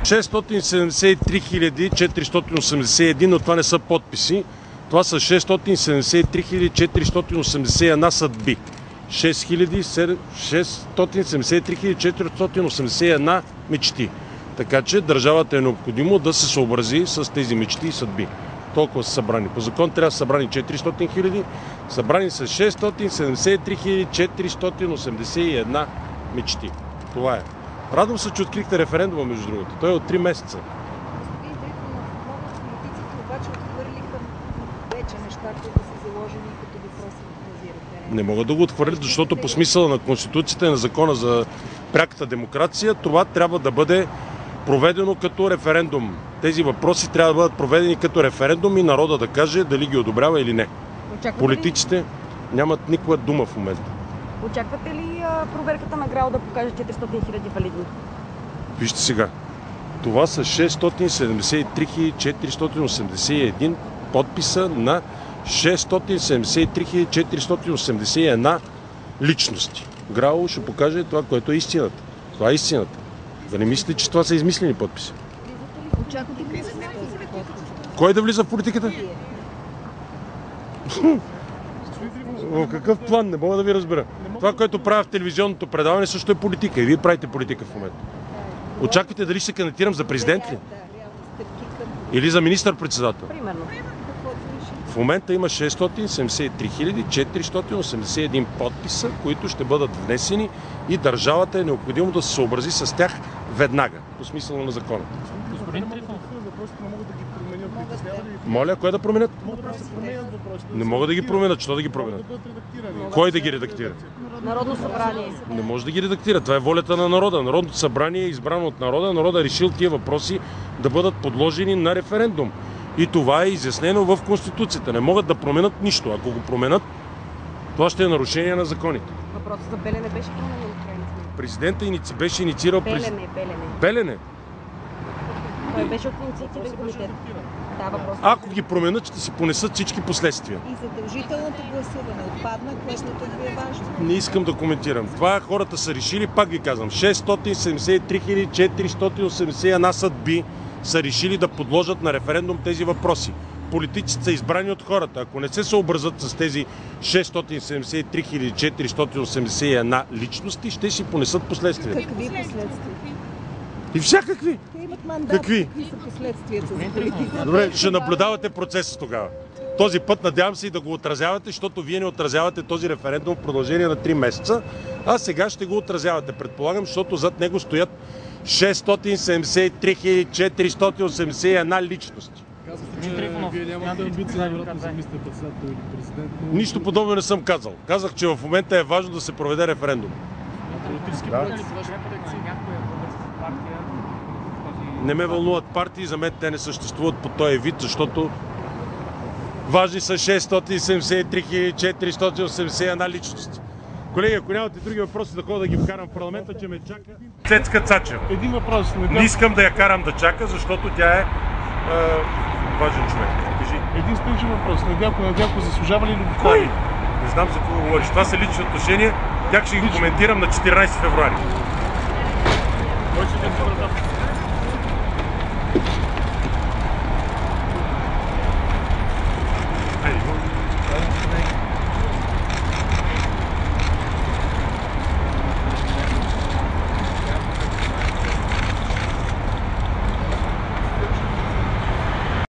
673 481, но това не са подписи. Това са 673 481 съдби. 673 481 мечти. Така че държавата е необходимо да се съобрази с тези мечти и съдби. Толкова са събрани. По закон трябва да са събрани 400 хиляди, събрани са 673 481 мечти. Това е. Радвам се, че открихте референдума, между другото. Той е от 3 месеца. Не могат да го отхвърлят, защото по смисъла на Конституцията и на Закона за пряката демокрация това трябва да бъде проведено като референдум. Тези въпроси трябва да бъдат проведени като референдум и народа да каже дали ги одобрява или не. Политиците нямат никаква дума в момента. Очаквате ли проверката на ГРАО да покаже 400 хиляди валидни? Вижте сега. Това са 673 481 подписа на 673 481 личности. ГРАО ще покаже това, което е истината. Това е истината. Да не мислите, че това са измислени подписи. Кой да влиза в политиката? В какъв план? Не мога да ви разбера. Това, което правя в телевизионното предаване, също е политика. И вие правите политика в момента. Очаквате дали ще се кандидатирам за президент ли? Или за министър-председател? Примерно. В момента има 673 481 подписа, които ще бъдат внесени и държавата е необходимо да се съобрази с тях веднага, по смисъла на закона. Моля, кой да променят? Не могат да ги променят. Що да ги променят? Кой да ги редактира? Народно събрание. Не може да ги редактира. Това е волята на народа. Народното събрание е избрано от народа. Народът е решил тия въпроси да бъдат подложени на референдум. И това е изяснено в Конституцията. Не могат да променят нищо. Ако го променят, това ще е нарушение на законите. Въпросът за Белене беше променен. Президентът беше инициирал... Белене. Той беше от инициативен комитет. Ако ги променят, ще си понесат всички последствия. И задължителното гласуване отпадна, което ви е важно. Не искам да коментирам. Това хората са решили, пак ви казвам, 673 481 съдби са решили да подложат на референдум тези въпроси. Политиците са избрани от хората. Ако не се съобразят с тези 673 481 личности, ще си понесат последствия. Какви последствия? И всякакви. Те имат мандат. Какви? Какви са последствията за политиката? Добре, ще наблюдавате процеса тогава. Този път надявам се и да го отразявате, защото вие не отразявате този референдум в продължение на 3 месеца, а сега ще го отразявате, предполагам, защото зад него стоят 673 481 личности. Казахте, че вие нямате амбиция вероятно за министър-председател или президент. Нищо подобно не съм казал. Казах, че в момента е важно да се проведе референдум. Политически проекти. Не ме вълнуват партии, за мен те не съществуват по този вид, защото важни са 673 481 личности. Колеги, ако нямате други въпроси, да ходя да ги вкарам в парламента, че ме чака Цецка Цачева. Един въпрос. Не искам да я карам да чака, защото тя е важен човек. Кажи. Един спешен въпрос. Недялко заслужава ли любовта? Кой? Не знам за какво говориш. Това са лични отношения. Тях ще ги коментирам на 14 февруари. Кой ще